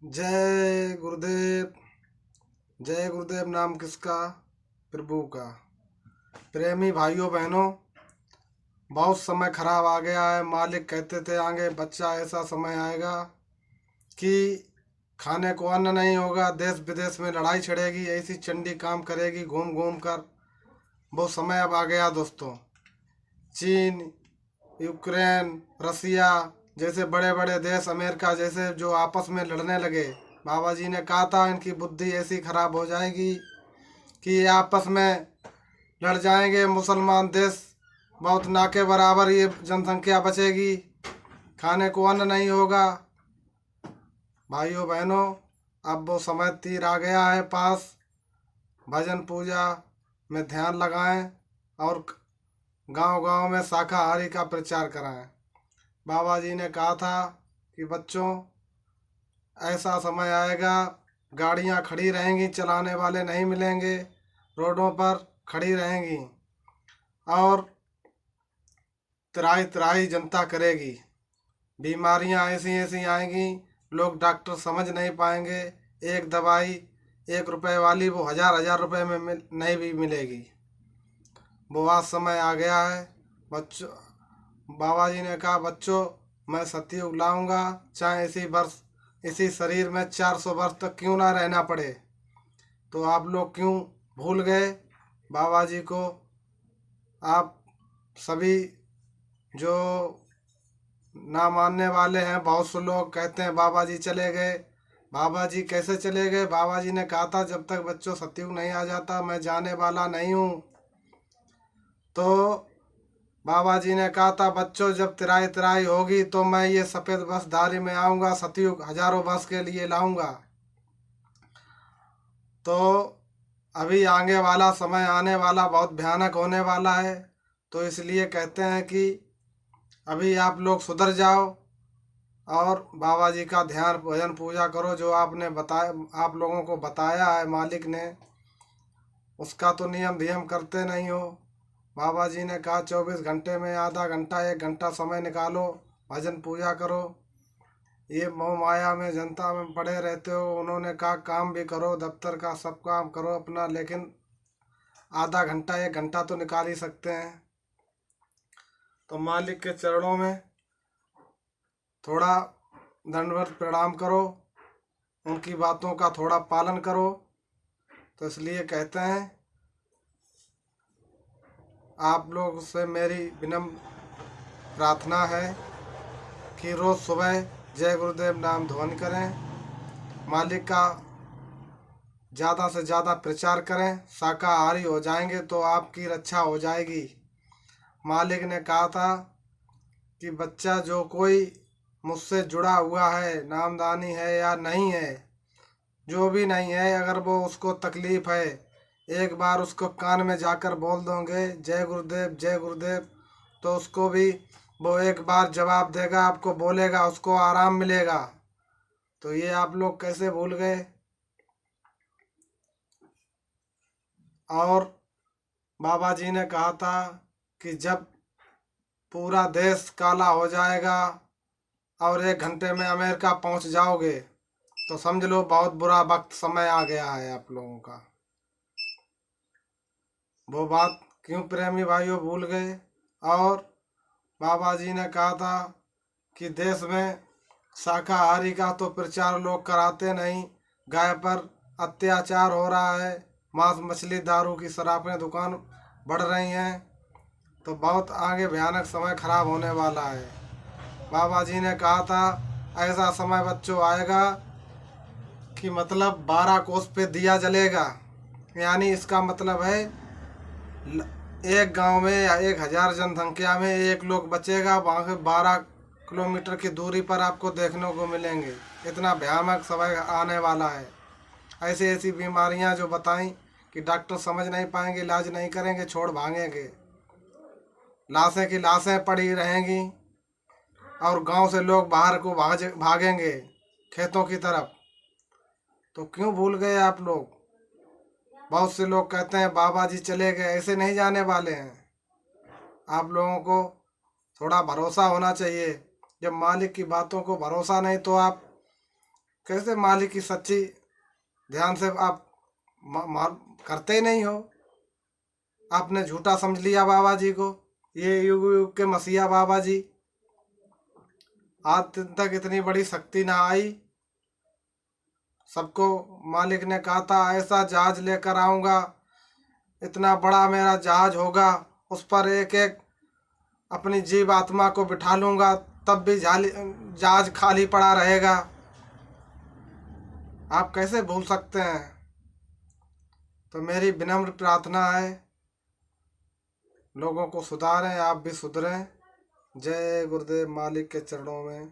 जय गुरुदेव। जय गुरुदेव नाम किसका? प्रभु का। प्रेमी भाइयों बहनों, बहुत समय खराब आ गया है। मालिक कहते थे आगे बच्चा ऐसा समय आएगा कि खाने को अन्न नहीं होगा, देश विदेश में लड़ाई छिड़ेगी, ऐसी चंडी काम करेगी घूम घूम कर। वो समय अब आ गया दोस्तों। चीन, यूक्रेन, रसिया जैसे बड़े बड़े देश, अमेरिका जैसे जो आपस में लड़ने लगे, बाबा जी ने कहा था इनकी बुद्धि ऐसी खराब हो जाएगी कि ये आपस में लड़ जाएंगे। मुसलमान देश बहुत ना के बराबर ये जनसंख्या बचेगी, खाने को अन्न नहीं होगा। भाइयों बहनों, अब वो समय तीर आ गया है पास। भजन पूजा में ध्यान लगाएं और गांव गांव में शाकाहारी का प्रचार कराएं। बाबा जी ने कहा था कि बच्चों, ऐसा समय आएगा गाड़ियां खड़ी रहेंगी, चलाने वाले नहीं मिलेंगे, रोडों पर खड़ी रहेंगी और त्राही त्राही जनता करेगी। बीमारियां ऐसी ऐसी आएंगी, लोग डॉक्टर समझ नहीं पाएंगे। एक दवाई 1 रुपए वाली वो हजार हजार रुपए में नहीं भी मिलेगी। वो आज समय आ गया है बच्चों। बाबा जी ने कहा बच्चों, मैं सतयुग लाऊंगा, चाहे इसी शरीर में 400 वर्ष तक क्यों ना रहना पड़े। तो आप लोग क्यों भूल गए बाबा जी को? आप सभी जो ना मानने वाले हैं, बहुत से लोग कहते हैं बाबा जी चले गए। बाबा जी कैसे चले गए? बाबा जी ने कहा था जब तक बच्चों सतयुग नहीं आ जाता मैं जाने वाला नहीं हूँ। तो बाबा जी ने कहा था बच्चों, जब तिराई तिराई होगी तो मैं ये सफ़ेद बसधारी में आऊँगा, सतयुग हजारों वर्ष के लिए लाऊंगा। तो अभी आगे वाला समय आने वाला बहुत भयानक होने वाला है। तो इसलिए कहते हैं कि अभी आप लोग सुधर जाओ और बाबा जी का ध्यान भजन पूजा करो। जो आपने बताया, आप लोगों को बताया है मालिक ने, उसका तो नियम धियम करते नहीं हो। बाबा जी ने कहा 24 घंटे में आधा घंटा 1 घंटा समय निकालो, भजन पूजा करो। ये मोह माया में जनता में पड़े रहते हो। उन्होंने कहा काम भी करो, दफ्तर का सब काम करो अपना, लेकिन आधा घंटा 1 घंटा तो निकाल ही सकते हैं। तो मालिक के चरणों में थोड़ा दंडवत प्रणाम करो, उनकी बातों का थोड़ा पालन करो। तो इसलिए कहते हैं आप लोग से मेरी विनम्र प्रार्थना है कि रोज़ सुबह जय गुरुदेव नाम ध्वनि करें, मालिक का ज़्यादा से ज़्यादा प्रचार करें। शाकाहारी हो जाएंगे तो आपकी रक्षा हो जाएगी। मालिक ने कहा था कि बच्चा जो कोई मुझसे जुड़ा हुआ है, नामदानी है या नहीं है, जो भी नहीं है, अगर वो उसको तकलीफ़ है, एक बार उसको कान में जाकर बोल दोगे जय गुरुदेव जय गुरुदेव, तो उसको भी वो एक बार जवाब देगा, आपको बोलेगा, उसको आराम मिलेगा। तो ये आप लोग कैसे भूल गए? और बाबा जी ने कहा था कि जब पूरा देश काला हो जाएगा और 1 घंटे में अमेरिका पहुंच जाओगे तो समझ लो बहुत बुरा वक्त समय आ गया है आप लोगों का। वो बात क्यों प्रेमी भाइयों भूल गए? और बाबा जी ने कहा था कि देश में शाकाहारी का तो प्रचार लोग कराते नहीं, गाय पर अत्याचार हो रहा है, मांस मछली दारू की शराबें दुकान बढ़ रही हैं। तो बहुत आगे भयानक समय खराब होने वाला है। बाबा जी ने कहा था ऐसा समय बच्चों आएगा कि मतलब 12 कोस पे दिया जलेगा। यानी इसका मतलब है एक गांव में या 1,000 जनसंख्या में एक लोग बचेगा, वहाँ से 12 किलोमीटर की दूरी पर आपको देखने को मिलेंगे। इतना भयानक समय आने वाला है। ऐसी ऐसी बीमारियां जो बताई कि डॉक्टर समझ नहीं पाएंगे, इलाज नहीं करेंगे, छोड़ भागेंगे। लाशें की लाशें पड़ी रहेंगी और गांव से लोग बाहर को भागेंगे खेतों की तरफ। तो क्यों भूल गए आप लोग? बहुत से लोग कहते हैं बाबा जी चले गए, ऐसे नहीं जाने वाले हैं। आप लोगों को थोड़ा भरोसा होना चाहिए। जब मालिक की बातों को भरोसा नहीं तो आप कैसे मालिक की सच्ची ध्यान से आप करते ही नहीं हो। आपने झूठा समझ लिया बाबा जी को, ये युग युग के मसीहा बाबा जी। आज दिन तक इतनी बड़ी शक्ति ना आई। सबको मालिक ने कहा था ऐसा जहाज लेकर आऊंगा, इतना बड़ा मेरा जहाज होगा, उस पर एक एक अपनी जीव आत्मा को बिठा लूंगा, तब भी जहाज खाली पड़ा रहेगा। आप कैसे भूल सकते हैं। तो मेरी विनम्र प्रार्थना है, लोगों को सुधारें, आप भी सुधरें। जय गुरुदेव, मालिक के चरणों में